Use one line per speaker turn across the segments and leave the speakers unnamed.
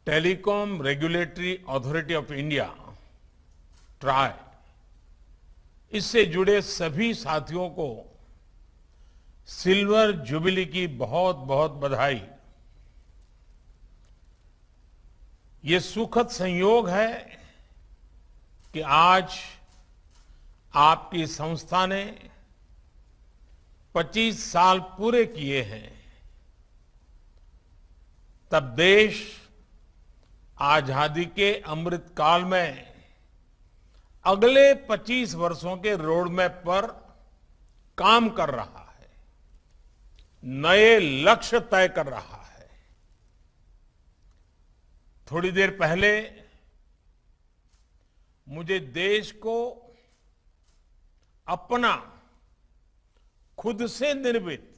Telecom regulatory authority of India try इससे जुड़े सभी साथियों को सिल्वर जुबली की बहुत बहुत बधाई। ये सुखद संयोग है कि आज आपकी संस्था ने 25 साल पूरे किए हैं। तब देश आजादी के अमृत काल में अगले 25 वर्षों के रोड मैप पर काम कर रहा है, नए लक्ष्य तय कर रहा है। थोड़ी देर पहले मुझे देश को अपना खुद से निर्मित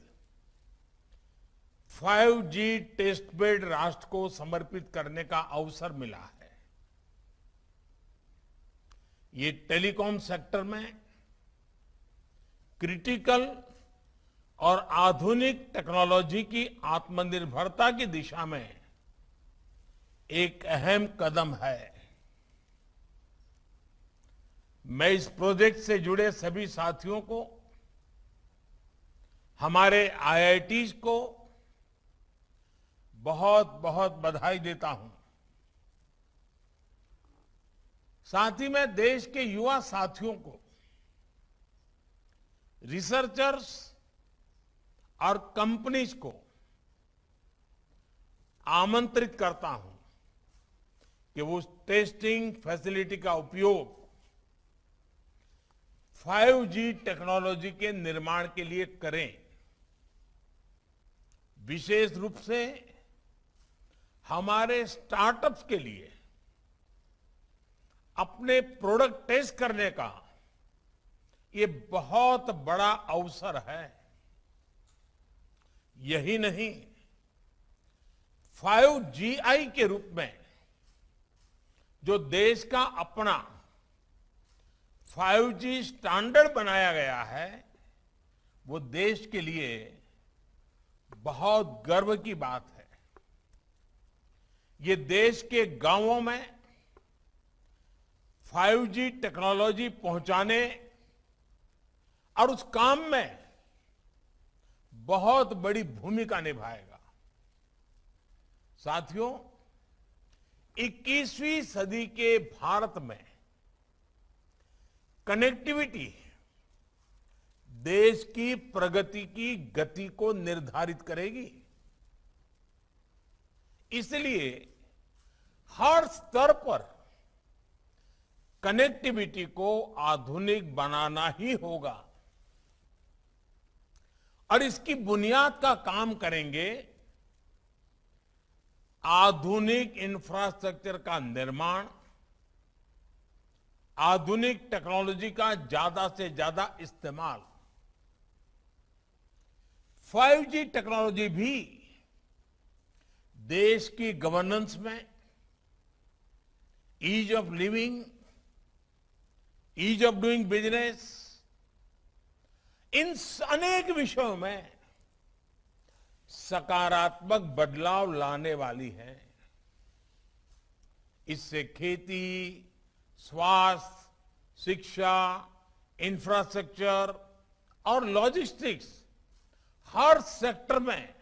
5G टेस्ट बेड राष्ट्र को समर्पित करने का अवसर मिला है। ये टेलीकॉम सेक्टर में क्रिटिकल और आधुनिक टेक्नोलॉजी की आत्मनिर्भरता की दिशा में एक अहम कदम है। मैं इस प्रोजेक्ट से जुड़े सभी साथियों को, हमारे IITs को बहुत बहुत बधाई देता हूं। साथ ही मैं देश के युवा साथियों को, रिसर्चर्स और कंपनीज को आमंत्रित करता हूं कि वो उस टेस्टिंग फैसिलिटी का उपयोग 5G टेक्नोलॉजी के निर्माण के लिए करें। विशेष रूप से हमारे स्टार्टअप्स के लिए अपने प्रोडक्ट टेस्ट करने का ये बहुत बड़ा अवसर है। यही नहीं, 5GI के रूप में जो देश का अपना 5G स्टैंडर्ड बनाया गया है, वो देश के लिए बहुत गर्व की बात है। ये देश के गांवों में 5G टेक्नोलॉजी पहुंचाने और उस काम में बहुत बड़ी भूमिका निभाएगा। साथियों, 21वीं सदी के भारत में कनेक्टिविटी देश की प्रगति की गति को निर्धारित करेगी। इसलिए हर स्तर पर कनेक्टिविटी को आधुनिक बनाना ही होगा और इसकी बुनियाद का काम करेंगे आधुनिक इंफ्रास्ट्रक्चर का निर्माण, आधुनिक टेक्नोलॉजी का ज्यादा से ज्यादा इस्तेमाल। 5G टेक्नोलॉजी भी देश की गवर्नेंस में, ease of living, ease of doing business, इन अनेक विषयों में सकारात्मक बदलाव लाने वाली है। इससे खेती, स्वास्थ्य, शिक्षा, इंफ्रास्ट्रक्चर और लॉजिस्टिक्स, हर सेक्टर में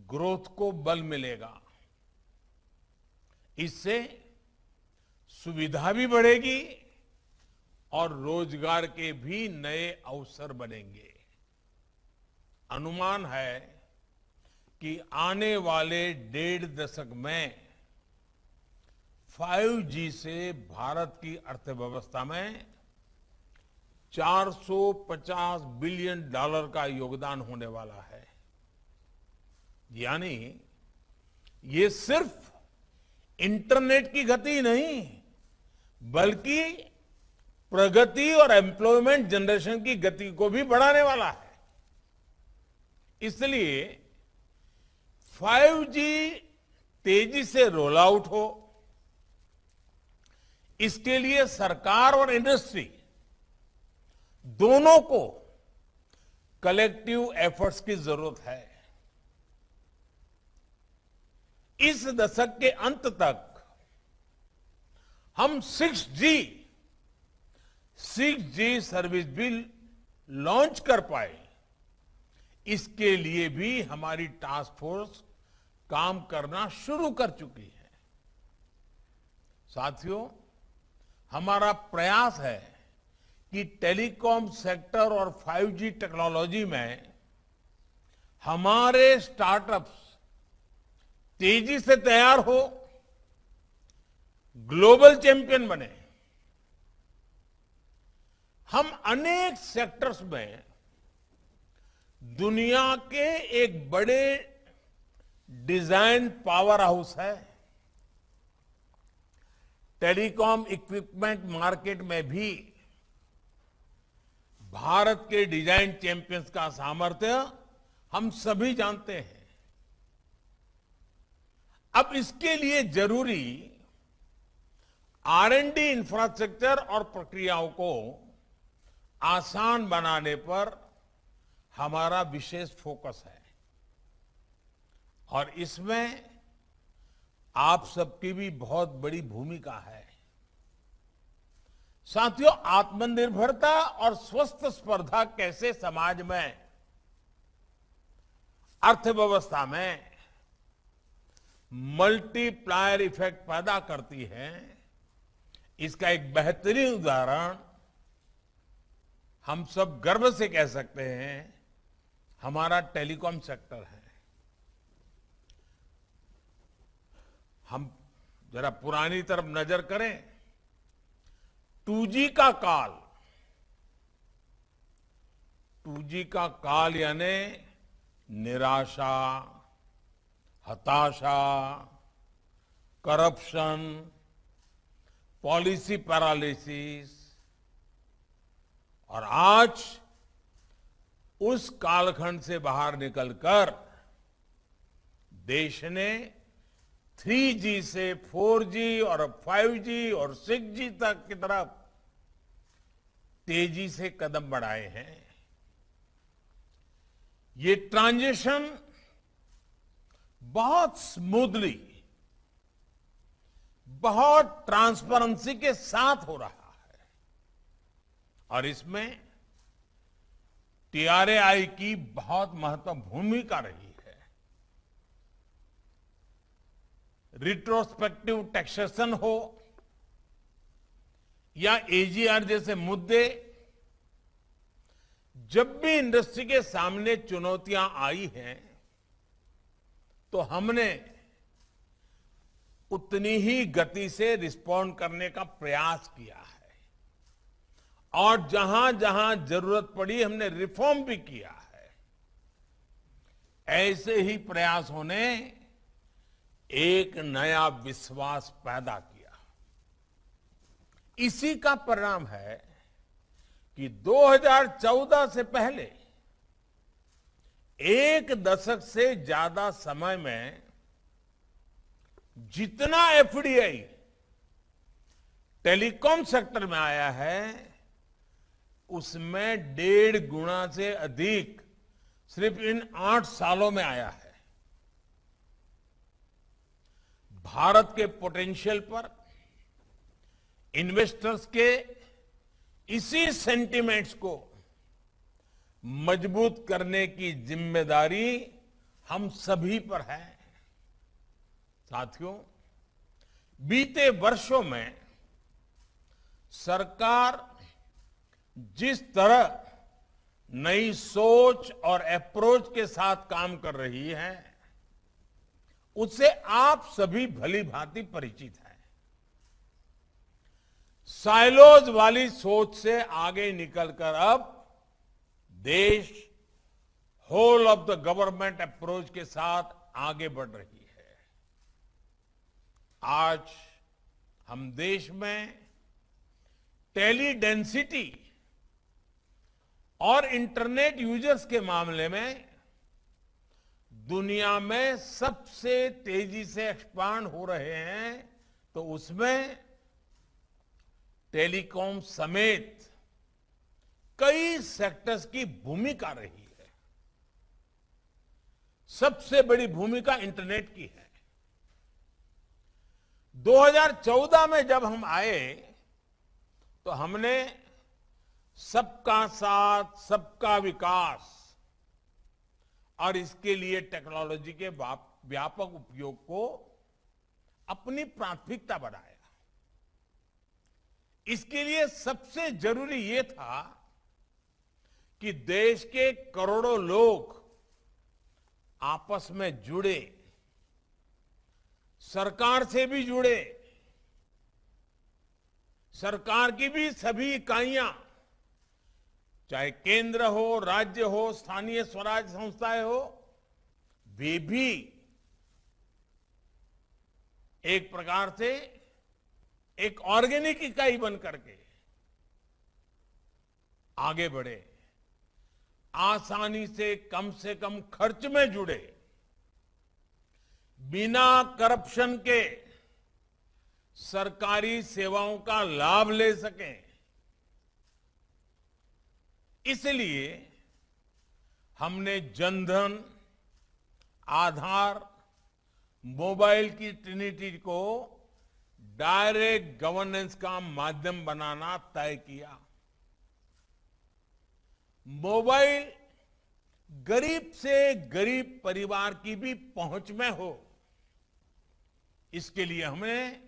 ग्रोथ को बल मिलेगा। इससे सुविधा भी बढ़ेगी और रोजगार के भी नए अवसर बनेंगे। अनुमान है कि आने वाले 1.5 दशक में 5G से भारत की अर्थव्यवस्था में $450 बिलियन का योगदान होने वाला है। यानी ये सिर्फ इंटरनेट की गति नहीं, बल्कि प्रगति और एम्प्लॉयमेंट जनरेशन की गति को भी बढ़ाने वाला है। इसलिए 5G तेजी से रोल आउट हो, इसके लिए सरकार और इंडस्ट्री दोनों को कलेक्टिव एफर्ट्स की जरूरत है। इस दशक के अंत तक हम 6G सर्विस भी लॉन्च कर पाए, इसके लिए भी हमारी टास्क फोर्स काम करना शुरू कर चुकी है। साथियों, हमारा प्रयास है कि टेलीकॉम सेक्टर और 5G टेक्नोलॉजी में हमारे स्टार्टअप्स तेजी से तैयार हो, ग्लोबल चैंपियन बने। हम अनेक सेक्टर्स में दुनिया के एक बड़े डिजाइन पावर हाउस है। टेलीकॉम इक्विपमेंट मार्केट में भी भारत के डिजाइन चैंपियंस का सामर्थ्य हम सभी जानते हैं। अब इसके लिए जरूरी R&D इंफ्रास्ट्रक्चर और प्रक्रियाओं को आसान बनाने पर हमारा विशेष फोकस है और इसमें आप सबकी भी बहुत बड़ी भूमिका है। साथियों, आत्मनिर्भरता और स्वस्थ स्पर्धा कैसे समाज में, अर्थव्यवस्था में मल्टीप्लायर इफेक्ट पैदा करती है, इसका एक बेहतरीन उदाहरण हम सब गर्व से कह सकते हैं, हमारा टेलीकॉम सेक्टर है। हम जरा पुरानी तरफ नजर करें, 2G का काल, 2G का काल यानी निराशा, हताशा, करप्शन, पॉलिसी पैरालिसिस, और आज उस कालखंड से बाहर निकलकर देश ने 3G से 4G और 5G और 6G तक की तरफ तेजी से कदम बढ़ाए हैं। ये ट्रांजिशन बहुत स्मूथली, बहुत ट्रांसपेरेंसी के साथ हो रहा है और इसमें TRAI की बहुत महत्वपूर्ण भूमिका रही है। रिट्रोस्पेक्टिव टैक्सेशन हो या AGR जैसे मुद्दे, जब भी इंडस्ट्री के सामने चुनौतियां आई हैं तो हमने उतनी ही गति से रिस्पॉन्ड करने का प्रयास किया है और जहां जहां जरूरत पड़ी हमने रिफॉर्म भी किया है। ऐसे ही प्रयासों ने एक नया विश्वास पैदा किया। इसी का परिणाम है कि 2014 से पहले एक दशक से ज्यादा समय में जितना FDI टेलीकॉम सेक्टर में आया है, उसमें 1.5 गुना से अधिक सिर्फ इन 8 सालों में आया है। भारत के पोटेंशियल पर इन्वेस्टर्स के इसी सेंटिमेंट्स को मजबूत करने की जिम्मेदारी हम सभी पर है। साथियों, बीते वर्षों में सरकार जिस तरह नई सोच और अप्रोच के साथ काम कर रही है, उससे आप सभी भली भांति परिचित हैं। साइलोज वाली सोच से आगे निकलकर अब देश whole of the government approach के साथ आगे बढ़ रही है। आज हम देश में टेली डेंसिटी और इंटरनेट यूजर्स के मामले में दुनिया में सबसे तेजी से एक्सपांड हो रहे हैं, तो उसमें टेलीकॉम समेत कई सेक्टर्स की भूमिका रही है। सबसे बड़ी भूमिका इंटरनेट की है। 2014 में जब हम आए तो हमने सबका साथ सबका विकास और इसके लिए टेक्नोलॉजी के व्यापक उपयोग को अपनी प्राथमिकता बनाया। इसके लिए सबसे जरूरी ये था कि देश के करोड़ों लोग आपस में जुड़े, सरकार से भी जुड़े, सरकार की भी सभी इकाइयां, चाहे केंद्र हो, राज्य हो, स्थानीय स्वराज संस्थाएं हो, वे भी एक प्रकार से एक ऑर्गेनिक इकाई बन करके आगे बढ़े, आसानी से कम खर्च में जुड़े, बिना करप्शन के सरकारी सेवाओं का लाभ ले सकें। इसलिए हमने जनधन, आधार, मोबाइल की ट्रिनिटी को डायरेक्ट गवर्नेंस का माध्यम बनाना तय किया। मोबाइल गरीब से गरीब परिवार की भी पहुंच में हो, इसके लिए हमने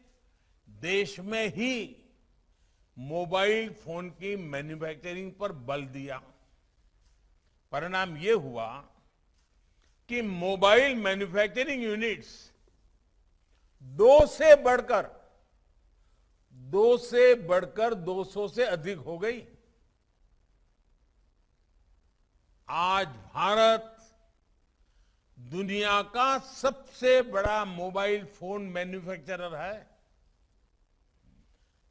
देश में ही मोबाइल फोन की मैन्युफैक्चरिंग पर बल दिया। परिणाम यह हुआ कि मोबाइल मैन्युफैक्चरिंग यूनिट्स 2 से बढ़कर 200 से अधिक हो गई। आज भारत दुनिया का सबसे बड़ा मोबाइल फोन मैन्युफैक्चरर है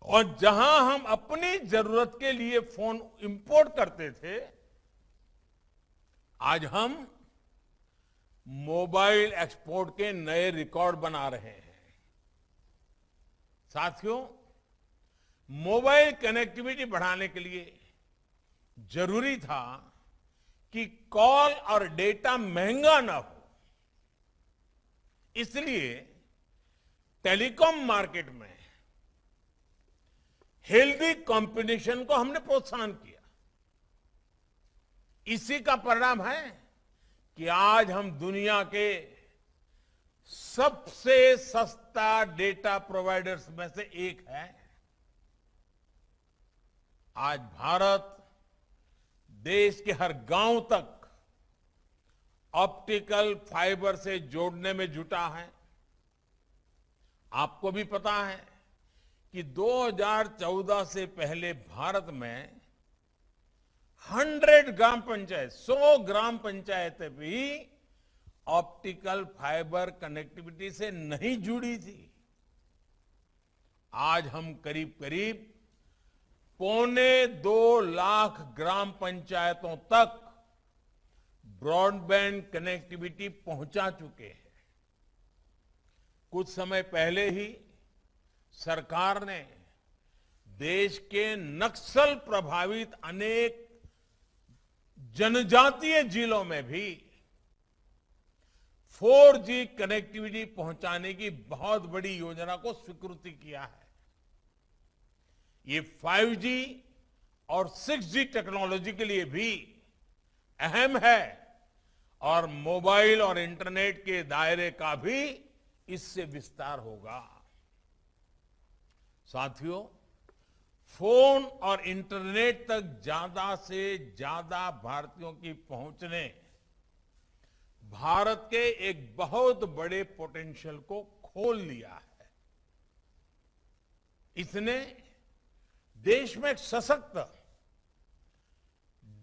और जहां हम अपनी जरूरत के लिए फोन इंपोर्ट करते थे, आज हम मोबाइल एक्सपोर्ट के नए रिकॉर्ड बना रहे हैं। साथियों, मोबाइल कनेक्टिविटी बढ़ाने के लिए जरूरी था कि कॉल और डेटा महंगा ना हो। इसलिए टेलीकॉम मार्केट में हेल्दी कंपटीशन को हमने प्रोत्साहन किया। इसी का परिणाम है कि आज हम दुनिया के सबसे सस्ता डेटा प्रोवाइडर्स में से एक है। आज भारत देश के हर गांव तक ऑप्टिकल फाइबर से जोड़ने में जुटा है। आपको भी पता है कि 2014 से पहले भारत में 100 100 ग्राम पंचायतें भी ऑप्टिकल फाइबर कनेक्टिविटी से नहीं जुड़ी थी। आज हम करीब 2.25 लाख ग्राम पंचायतों तक ब्रॉडबैंड कनेक्टिविटी पहुंचा चुके हैं। कुछ समय पहले ही सरकार ने देश के नक्सल प्रभावित अनेक जनजातीय जिलों में भी 4G कनेक्टिविटी पहुंचाने की बहुत बड़ी योजना को स्वीकृति किया है। ये 5G और 6G टेक्नोलॉजी के लिए भी अहम है और मोबाइल और इंटरनेट के दायरे का भी इससे विस्तार होगा। साथियों, फोन और इंटरनेट तक ज्यादा से ज्यादा भारतीयों की पहुंच ने भारत के एक बहुत बड़े पोटेंशियल को खोल लिया है। इसने देश में एक सशक्त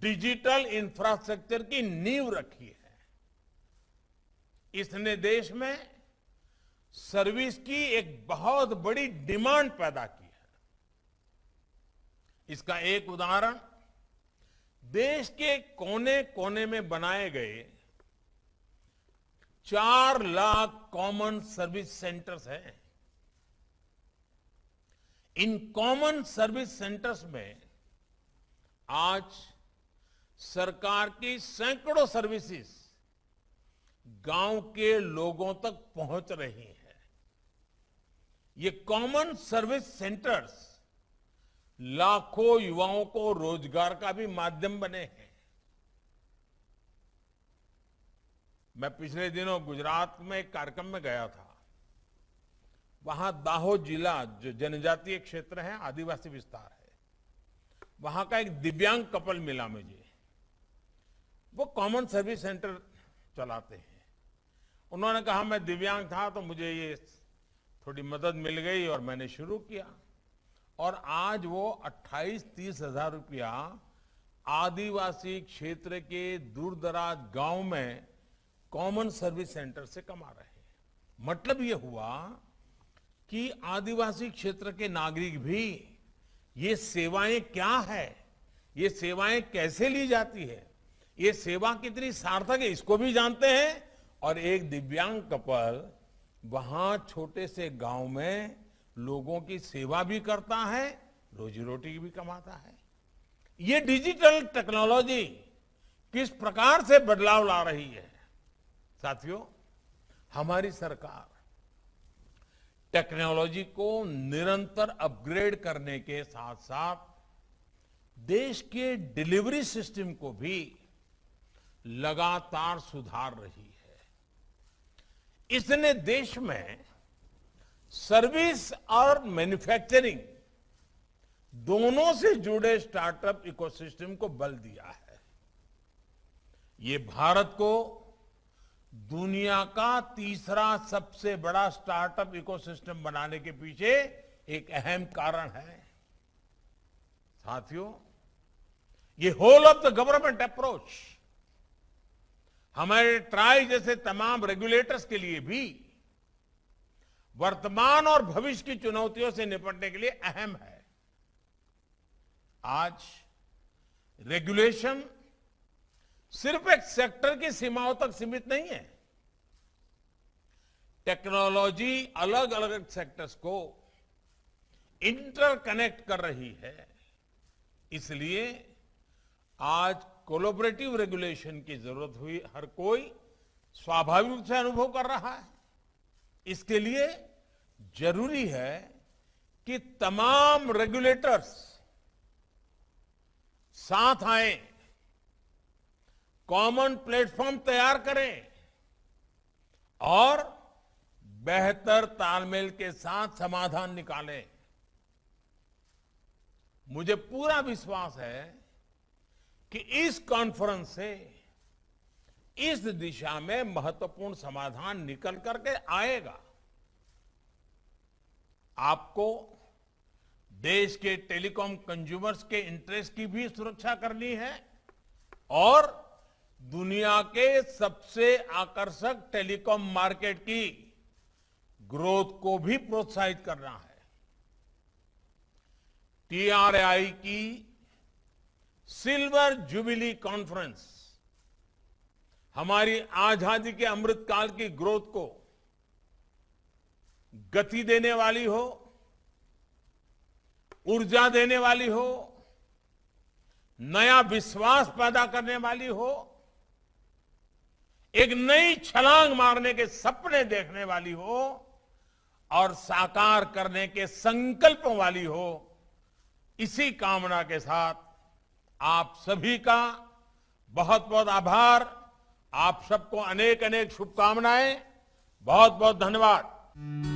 डिजिटल इंफ्रास्ट्रक्चर की नींव रखी है। इसने देश में सर्विस की एक बहुत बड़ी डिमांड पैदा की है। इसका एक उदाहरण देश के कोने कोने में बनाए गए 4 लाख कॉमन सर्विस सेंटर्स हैं। इन कॉमन सर्विस सेंटर्स में आज सरकार की सैकड़ों सर्विसेज गांव के लोगों तक पहुंच रही हैं। ये कॉमन सर्विस सेंटर्स लाखों युवाओं को रोजगार का भी माध्यम बने हैं। मैं पिछले दिनों गुजरात में एक कार्यक्रम में गया था। वहां दाहोद जिला जो जनजातीय क्षेत्र है, आदिवासी विस्तार है, वहां का एक दिव्यांग कपल मिला मुझे। वो कॉमन सर्विस सेंटर चलाते हैं। उन्होंने कहा मैं दिव्यांग था तो मुझे ये थोड़ी मदद मिल गई और मैंने शुरू किया, और आज वो 28-30 हजार रुपया आदिवासी क्षेत्र के दूर दराज गांव में कॉमन सर्विस सेंटर से कमा रहे हैं। मतलब ये हुआ कि आदिवासी क्षेत्र के नागरिक भी ये सेवाएं क्या है, ये सेवाएं कैसे ली जाती है, ये सेवा कितनी सार्थक है, इसको भी जानते हैं। और एक दिव्यांग कपल वहां छोटे से गांव में लोगों की सेवा भी करता है, रोजी रोटी भी कमाता है। ये डिजिटल टेक्नोलॉजी किस प्रकार से बदलाव ला रही है। साथियों, हमारी सरकार टेक्नोलॉजी को निरंतर अपग्रेड करने के साथ साथ देश के डिलीवरी सिस्टम को भी लगातार सुधार रही है। इसने देश में सर्विस और मैन्युफैक्चरिंग दोनों से जुड़े स्टार्टअप इकोसिस्टम को बल दिया है। ये भारत को दुनिया का तीसरा सबसे बड़ा स्टार्टअप इकोसिस्टम बनाने के पीछे एक अहम कारण है। साथियों, ये whole of the government approach हमारे ट्राई जैसे तमाम रेगुलेटर्स के लिए भी वर्तमान और भविष्य की चुनौतियों से निपटने के लिए अहम है। आज रेगुलेशन सिर्फ एक सेक्टर की सीमाओं तक सीमित नहीं है। टेक्नोलॉजी अलग अलग सेक्टर्स को इंटरकनेक्ट कर रही है। इसलिए आज कोलैबोरेटिव रेगुलेशन की जरूरत हुई हर कोई स्वाभाविक रूप से अनुभव कर रहा है। इसके लिए जरूरी है कि तमाम रेगुलेटर्स साथ आए, कॉमन प्लेटफॉर्म तैयार करें और बेहतर तालमेल के साथ समाधान निकालें। मुझे पूरा विश्वास है कि इस कॉन्फ्रेंस से इस दिशा में महत्वपूर्ण समाधान निकल करके आएगा। आपको देश के टेलीकॉम कंज्यूमर्स के इंटरेस्ट की भी सुरक्षा करनी है और दुनिया के सबसे आकर्षक टेलीकॉम मार्केट की ग्रोथ को भी प्रोत्साहित करना है। TRAI की सिल्वर जुबिली कॉन्फ्रेंस हमारी आजादी के अमृतकाल की ग्रोथ को गति देने वाली हो, ऊर्जा देने वाली हो, नया विश्वास पैदा करने वाली हो, एक नई छलांग मारने के सपने देखने वाली हो और साकार करने के संकल्पों वाली हो। इसी कामना के साथ आप सभी का बहुत बहुत आभार। आप सबको अनेक अनेक शुभकामनाएं। बहुत बहुत धन्यवाद।